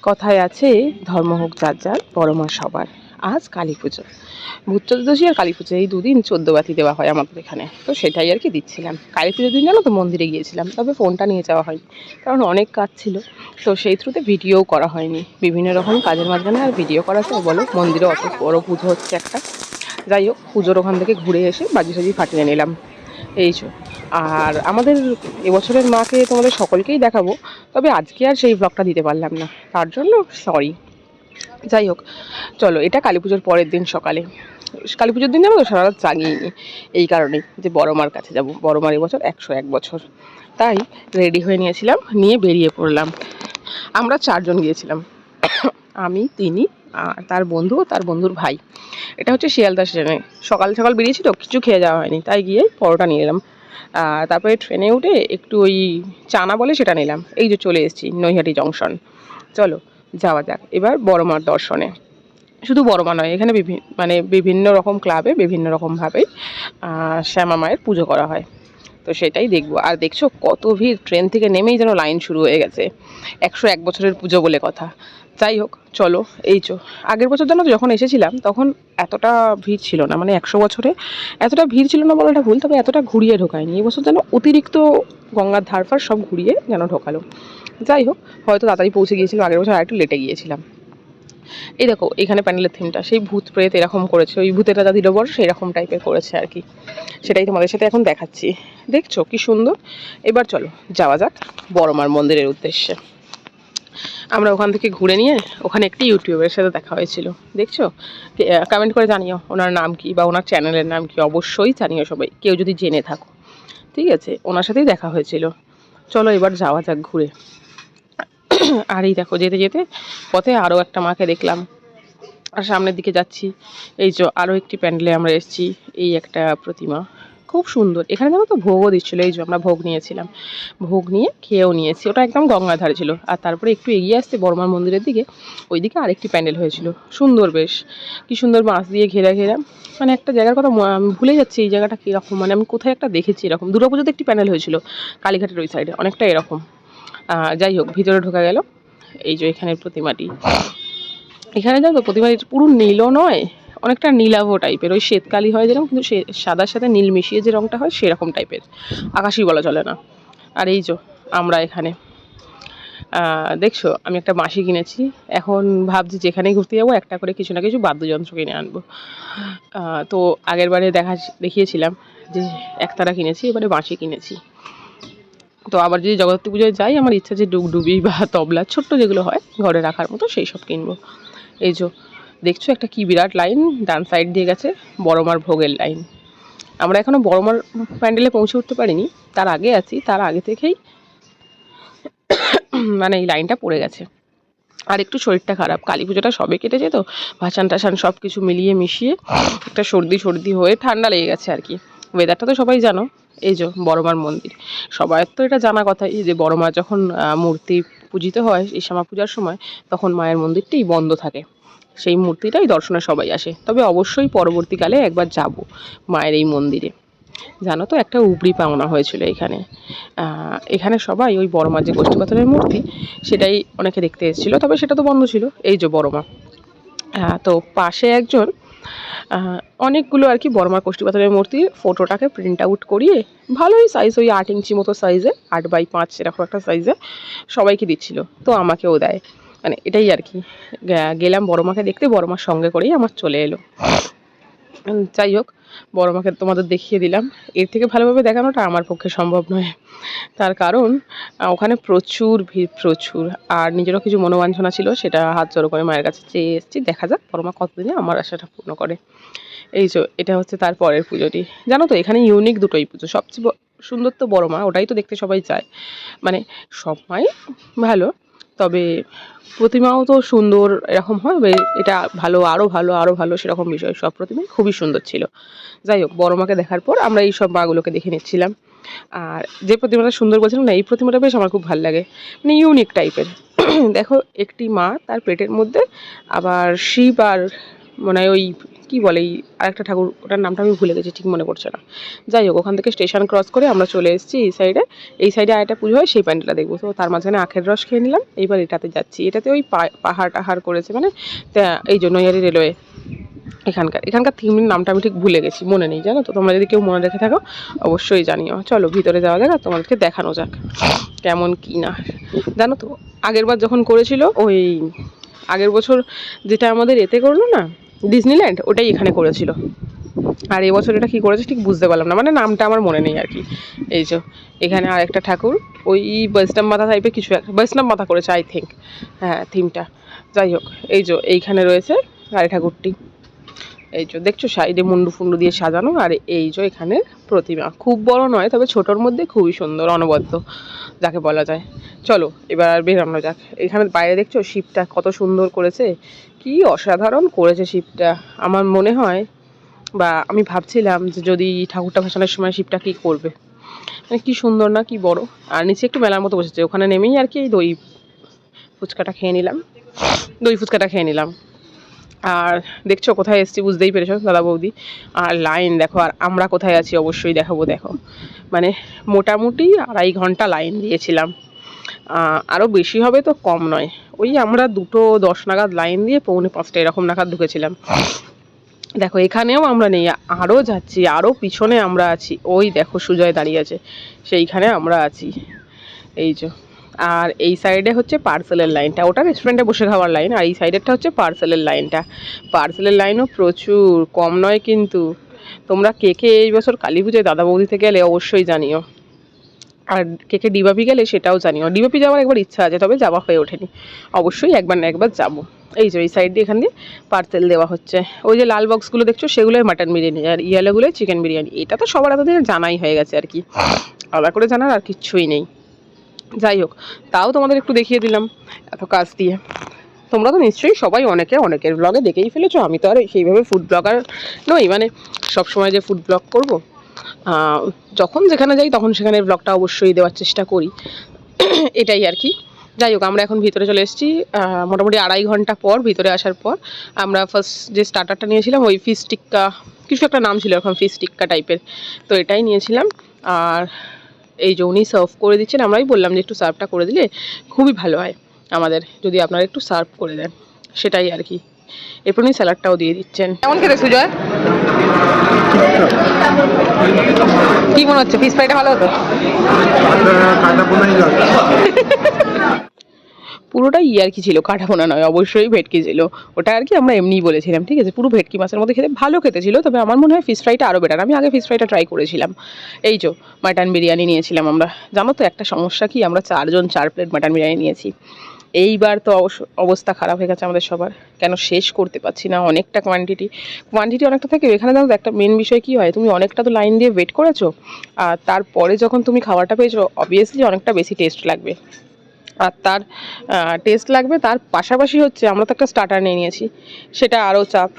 কথায় আছে ধর্ম হোক যার যার, বড় মা সবার। আজ কালী পুজো, ভূত চতুর্দশী আর কালী পুজো এই দুদিন 14 বাতি দেওয়া হয় আমাদের এখানে, তো সেটাই আর কি দিচ্ছিলাম। কালী পুজোর দিন জানো তো মন্দিরে গিয়েছিলাম, তবে ফোনটা নিয়ে যাওয়া হয়নি, কারণ অনেক কাজ ছিল। তো সেই থ্রুতে ভিডিও করা হয়নি, বিভিন্ন রকম কাজের মাঝখানে আর ভিডিও করা যায় বলো? মন্দিরে অত বড় পুজো হচ্ছে একটা। যাই হোক, পুজোর ওখান থেকে ঘুরে এসে বাজি সাজি ফাটিয়ে নিলাম। এই যে, আর আমাদের এবছরের মাকে তোমাদের সকলকেই দেখাবো, তবে আজকে আর সেই ব্লগটা দিতে পারলাম না, তার জন্য সরি। যাই হোক, চলো, এটা কালী পুজোর পরের দিন সকালে। কালী পুজোর দিন যাবো তো সারা রাত জাগিনি, এই কারণেই যে বড় মার কাছে যাব। বড় মার এবছর 101 বছর, তাই রেডি হয়ে নিয়েছিলাম, নিয়ে বেরিয়ে পড়লাম। আমরা 4 জন গিয়েছিলাম, আমি, তিনি আর তার বন্ধু ও তার বন্ধুর ভাই। এটা হচ্ছে শিয়ালদা স্টেশনে। সকাল সকাল বেরিয়েছি তো, কিছু খেয়ে যাওয়া হয়নি, তাই গিয়ে পরোটা নিয়ে এলাম। তারপরে ট্রেনে উঠে একটু ওই চানা বলে সেটা নিলাম। এই যে চলে এসেছি নৈহাটি জংশন। চলো যাওয়া যাক এবার বড় মার দর্শনে। শুধু বড় মা নয়, এখানে বিভিন্ন রকম ক্লাবে বিভিন্ন রকমভাবে শ্যামা মায়ের পুজো করা হয়, তো সেটাই দেখবো। আর দেখছো কত ভিড়, ট্রেন থেকে নেমেই যেন লাইন শুরু হয়ে গেছে। 101 বছরের পুজো বলে কথা। যাই হোক, চলো। এই চো, আগের বছর জানো তো যখন এসেছিলাম তখন এতটা ভিড় ছিল না, মানে 100 বছরে এতটা ভিড় ছিল না বলাটা ভুল, তবে এতটা ঘুরিয়ে ঢোকায়নি। এই বছর যেন অতিরিক্ত গঙ্গার ধারফার সব ঘুরিয়ে যেন ঢোকালো। যাই হোক, হয়তো তাড়াতাড়ি পৌঁছে গিয়েছিল, আগের বছর আরেকটু লেটে গিয়েছিলাম। এই দেখো, এখানে প্যান্ডেলের থিমটা সেই ভূত প্রেত এরকম করেছে, ওই ভূতেরা যা দিল বড় সেই রকম টাইপের করেছে আর কি। সেটাই তোমাদের সাথে এখন দেখাচ্ছি। দেখছো কি সুন্দর। এবার চলো যাওয়া যাক বড় মার মন্দিরের উদ্দেশ্যে। আমরা ওখান থেকে ঘুরে নিয়ে ওখানে একটি ইউটিউবের সাথে দেখা হয়েছিল, দেখছো? কমেন্ট করে জানিও ওনার নাম কি বা ওনার চ্যানেলের নাম কি, অবশ্যই জানিও সবাই, কেউ যদি জেনে থাকো। ঠিক আছে, ওনার সাথেই দেখা হয়েছিল। চলো এবার যাওয়া যাক ঘুরে। আর এই দেখো, যেতে যেতে পথে আরও একটা মাকে দেখলাম, আর সামনের দিকে যাচ্ছি। এই যে আরও একটি প্যান্ডেলে আমরা এসেছি। এই একটা প্রতিমা, খুব সুন্দর। এখানে যেন তো ভোগও দিচ্ছিলো, এই যে আমরা ভোগ নিয়েছিলাম, ভোগ নিয়ে খেয়েও নিয়েছি। ওটা একদম গঙ্গার ধারে ছিল। আর তারপরে একটু এগিয়ে আসতে বড়মার মন্দিরের দিকে, ওইদিকে আরেকটি প্যান্ডেল হয়েছিল, সুন্দর বেশ। কি সুন্দর বাঁশ দিয়ে ঘেরা ঘেরা। মানে একটা জায়গার কথা আমি ভুলে যাচ্ছি এই জায়গাটা কীরকম, মানে আমি কোথায় একটা দেখেছি এরকম। দুর্গাপুজোতে একটি প্যান্ডেল হয়েছিল কালীঘাটের ওই সাইডে, অনেকটা এরকম। যাই হোক, ভিতরে ঢোকা গেল। এই যে এখানের প্রতিমাটি, এখানে জানো তো প্রতিমাটি পুরো নীলও নয়, অনেকটা নীলাভ টাইপের, ওই শ্বেতকালি হয় যেরকম, কিন্তু সে সাদার সাথে নীল মিশিয়ে যে রঙটা হয় সেরকম টাইপের, আকাশই বলা চলে না। আর এই যে আমরা এখানে দেখছো, আমি একটা বাঁশি কিনেছি। এখন ভাবছি যেখানেই ঘুরতে যাবো একটা করে কিছু না কিছু বাদ্যযন্ত্র কিনে আনবো। তো আগের বারে দেখিয়েছিলাম যে একতারা কিনেছি, এবারে বাঁশি কিনেছি। তো আবার যদি জগদ্ধাত্রী পুজোয় যাই, আমার ইচ্ছা যে ডুগডুগি বা তবলা ছোট্ট যেগুলো হয় ঘরে রাখার মতো সেই সব কিনবো। এই যে দেখছো একটা কি বিরাট লাইন ডান সাইড দিয়ে গেছে, বড়মার ভোগের লাইন। আমরা এখনো বড়মার প্যান্ডেলে পৌঁছে উঠতে পারিনি, তার আগে আছি, তার আগে থেকেই মানে এই লাইনটা পড়ে গেছে। আর একটু শরীরটা খারাপ, কালী পুজোটা সবে কেটেছে তো, ভাসান টাসান সব কিছু মিলিয়ে মিশিয়ে একটা সর্দি সর্দি হয়ে ঠান্ডা লেগে গেছে আর কি। ওয়েদারটা তো সবাই জানো। এই যে বড়মার মন্দির, সবার তো এটা জানা কথাই যে বড়মা যখন মূর্তি পূজিত হয় এই শ্যামা পূজার সময়, তখন মায়ের মন্দিরটাই বন্ধ থাকে, সেই মূর্তিটাই দর্শনে সবাই আসে। তবে অবশ্যই পরবর্তীকালে একবার যাব মায়ের এই মন্দিরে। জানো তো একটা উপরি পাওনা হয়েছিল এখানে। এখানে সবাই ওই বড় মার যে গোষ্ঠী পাথরের মূর্তি, সেটাই অনেকে দেখতে এসেছিলো, তবে সেটা তো বন্ধ ছিল। এই যে বড় মা, তো পাশে একজন অনেকগুলো আর কি বড় মার গোষ্ঠী পাথরের মূর্তির ফটোটাকে প্রিন্ট আউট করিয়ে ভালোই সাইজ, ওই 8 ইঞ্চি মতো সাইজে, 8x5 এরকম একটা সাইজে সবাইকে দিচ্ছিল, তো আমাকেও দেয়। মানে এটাই আর কি, গেলাম বড় মাকে দেখতে, বড় মার সঙ্গে করেই আমার চলে এলো। যাই হোক, বড় মাকে তোমাদের দেখিয়ে দিলাম। এর থেকে ভালোভাবে দেখানোটা আমার পক্ষে সম্ভব নয়, তার কারণ ওখানে প্রচুর ভিড়, প্রচুর। আর নিজেরও কিছু মনোবাঞ্ছনা ছিল, সেটা হাত জড়ো করে মায়ের কাছে চেয়ে এসেছি। দেখা যাক বড় মা কতদিনে আমার আশাটা পূর্ণ করে। এই যে এটা হচ্ছে তার পরের পুজোটি। জানো তো এখানে ইউনিক দুটোই পুজো, সবচেয়ে সুন্দর তো বড় মা, ওটাই তো দেখতে সবাই চায়। মানে সব মাই ভালো, তবে প্রতিমাও তো সুন্দর এরকম হয়, এটা ভালো, আরও ভালো, আরও ভালো, সেরকম বিষয়। সব প্রতিমাই খুবই সুন্দর ছিল। যাই হোক, বড় মাকে দেখার পর আমরা এই সব মাগুলোকে দেখে নিচ্ছিলাম। আর যে প্রতিমাটা সুন্দর বলছিলাম না, এই প্রতিমাটা বেশ আমার খুব ভালো লাগে, মানে ইউনিক টাইপের। দেখো একটি মা, তার পেটের মধ্যে আবার শিব আর মানে ওই কি বলে এই আরেকটা ঠাকুর, ওটার নামটা আমি ভুলে গেছি, ঠিক মনে পড়ছে না। যাই হোক, ওখান থেকে স্টেশন ক্রস করে আমরা চলে এসেছি এই সাইডে আরেকটা পুজো হয়, সেই প্যান্ডেলটা দেখবো। তো তার মাঝখানে আখের রস খেয়ে নিলাম। এইবার এটাতে যাচ্ছি, এটাতে ওই পাহাড় টাহাড় করেছে, মানে এই জন্য রেলওয়ে এখানকার থিমের নামটা আমি ঠিক ভুলে গেছি, মনে নেই, জানো তো। তোমরা যদি কেউ মনে রেখে থাকো অবশ্যই জানিও। চলো ভিতরে যাওয়া যাক আর তোমাদেরকে দেখানো যাক কেমন কি না। জানো তো আগের বার যখন করেছিল, ওই আগের বছর যেটা আমাদের এতে করলো না, ডিজনিল্যান্ড, ওটাই এখানে করেছিল। আর এবছর এটা কী করেছে ঠিক বুঝতে পারলাম না, মানে নামটা আমার মনে নেই আর কি। এই যে এখানে আর একটা ঠাকুর, ওই বৈষ্ণব মাতা টাইপের কিছু একটা, বৈষ্ণব মাতা করেছে আই থিঙ্ক, হ্যাঁ থিমটা। যাই হোক, এই যে এইখানে রয়েছে গাড়ি ঠাকুরটি। এই যে দেখছো সাইডে মুন্ডু ফুন্ডু দিয়ে সাজানো। আর এই যে এখানে প্রতিমা, খুব বড় নয়, তবে ছোটোর মধ্যে খুবই সুন্দর, অনবদ্য যাকে বলা যায়। চলো এবার আর বেরানো যাক। এখানে বাইরে দেখছো শিবটা কত সুন্দর করেছে, কি অসাধারণ করেছে শিবটা। আমার মনে হয়, বা আমি ভাবছিলাম যে যদি ঠাকুরটা ভাসানোর সময় শিবটা কী করবে, মানে কি সুন্দর না, কি বড়। আর নিচে একটু মেলার মতো বসেছে, ওখানে নেমেই আর কি এই দই ফুচকাটা খেয়ে নিলাম। আর দেখছো কোথায় এসেছি, বুঝতেই পেরেছো দাদা বৌদি। আর লাইন দেখো, আর আমরা কোথায় আছি অবশ্যই দেখাবো। দেখো মানে মোটামুটি 2.5 ঘন্টা লাইন দিয়েছিলাম, আরও বেশি হবে তো কম নয়। ওই আমরা 2:10 নাগাদ লাইন দিয়ে 4:45 এরকম নাগাদ ঢুকেছিলাম। দেখো এখানেও আমরা নেই, আরও যাচ্ছি, আরও পিছনে আমরা আছি। ওই দেখো সুজয় দাঁড়িয়ে আছে, সেইখানে আমরা আছি। এই যে, আর এই সাইডে হচ্ছে পার্সেলের লাইনটা, ওটা রেস্টুরেন্টে বসে খাওয়ার লাইন। আর এই সাইডেরটা হচ্ছে পার্সেলের লাইনটা। পার্সেলের লাইনও প্রচুর, কম নয় কিন্তু। তোমরা কে কে এই বছর কালী পুজোয় দাদা বৌদিতে গেলে অবশ্যই জানিও। আর কে কে ডিবাপি গেলে সেটাও জানিও। ডিবাপি যাওয়ার একবার ইচ্ছা আছে, তবে যাওয়া হয়ে ওঠেনি। অবশ্যই একবার না একবার যাবো। এই যে এই সাইড দিয়ে এখান দিয়ে পার্সেল দেওয়া হচ্ছে। ওই যে লাল বক্সগুলো দেখছো সেগুলোই মাটন বিরিয়ানি, আর ইয়েলোগুলোই চিকেন বিরিয়ানি। এটা তো সবার এতদিনে জানাই হয়ে গেছে আর কি, আলাদা করে জানার আর কিচ্ছুই নেই। যাই হোক, তাও তোমাদের একটু দেখিয়ে দিলাম এত কাজ দিয়ে। তোমরা তো নিশ্চয়ই সবাই অনেকের ব্লগে দেখেই ফেলেছো। আমি তো আর সেইভাবে ফুড ব্লগার নই, মানে সবসময় যে ফুড ব্লগ করবো, যখন যেখানে যাই তখন সেখানে ব্লগটা অবশ্যই দেওয়ার চেষ্টা করি, এটাই আর কি। যাই হোক, আমরা এখন ভিতরে চলে এসেছি। মোটামুটি 2.5 ঘন্টা পর ভিতরে আসার পর আমরা ফার্স্ট যে স্টার্টারটা নিয়েছিলাম, ওই ফিশ টিক্কা, কিছু একটা নাম ছিল এখন, ফিশ টিক্কা টাইপের, তো এটাই নিয়েছিলাম। আর এই যে উনি সার্ভ করে দিচ্ছেন, আমরাই বললাম যে একটু সার্ভটা করে দিলে খুবই ভালো হয় আমাদের, যদি আপনারা একটু সার্ভ করে দেন, সেটাই আর কি। এরপর উনি স্যালাডটাও দিয়ে দিচ্ছেন। কেমন খেতে সুজয়? কি মনে হচ্ছে, ফিশ ফ্রাইটা ভালো হতো? পুরোটাই ইয়ার্কি ছিল, কাটাপোনা নয়, অবশ্যই ভেটকি ছিল। ওটা আর কি আমরা এমনিই বলেছিলাম, ঠিক আছে। পুরো ভেটকি মাছের মধ্যে খেতে ভালো খেতে ছিল, তবে আমার মনে হয় ফিশ ফ্রাইটা আরও বেটার। আমি আগে ফিশ ফ্রাইটা ট্রাই করেছিলাম। এই যে মাটন বিরিয়ানি নিয়েছিলাম আমরা। জানো তো একটা সমস্যা কি, আমরা 4 জন 4 প্লেট মাটন বিরিয়ানি নিয়েছি। এইবার তো অবস্থা খারাপ হয়ে গেছে আমাদের সবার, কেন শেষ করতে পারছি না। অনেকটা কোয়ান্টিটি অনেকটা থাকে এখানে। জানো তো একটা মেন বিষয় কী হয়, তুমি অনেকটা তো লাইন দিয়ে ওয়েট করেছো, আর তারপরে যখন তুমি খাবারটা পেয়েছো, অবভিয়াসলি অনেকটা বেশি টেস্ট লাগবে। আর তার টেস্ট লাগবে, তার পাশাপাশি হচ্ছে আমরা তো একটা স্টার্টার নিয়ে নিয়েছি, সেটা আরও চাপ।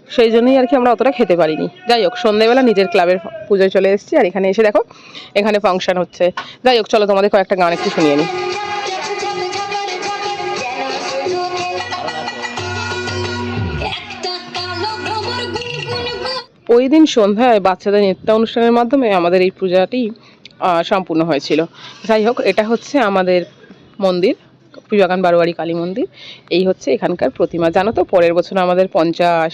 সেই জন্যই আর কি আমরা অতটা খেতে পারিনি। যাই হোক, সন্ধ্যেবেলা নিজের ক্লাবের পুজোয় চলে এসেছি, আর এখানে এসে দেখো এখানে ফাংশন হচ্ছে। যাই হোক, চলো তোমাদের কয়েকটা গান একটু শুনিয়ে নিই। ওই দিন সন্ধ্যায় বাচ্চাদের নৃত্য অনুষ্ঠানের মাধ্যমে আমাদের এই পূজাটি সম্পূর্ণ হয়েছিল। যাই হোক, এটা হচ্ছে আমাদের মন্দির, পুজোগান বারোয়ারি কালী মন্দির। এই হচ্ছে এখানকার প্রতিমা। জানো তো পরের বছর আমাদের 50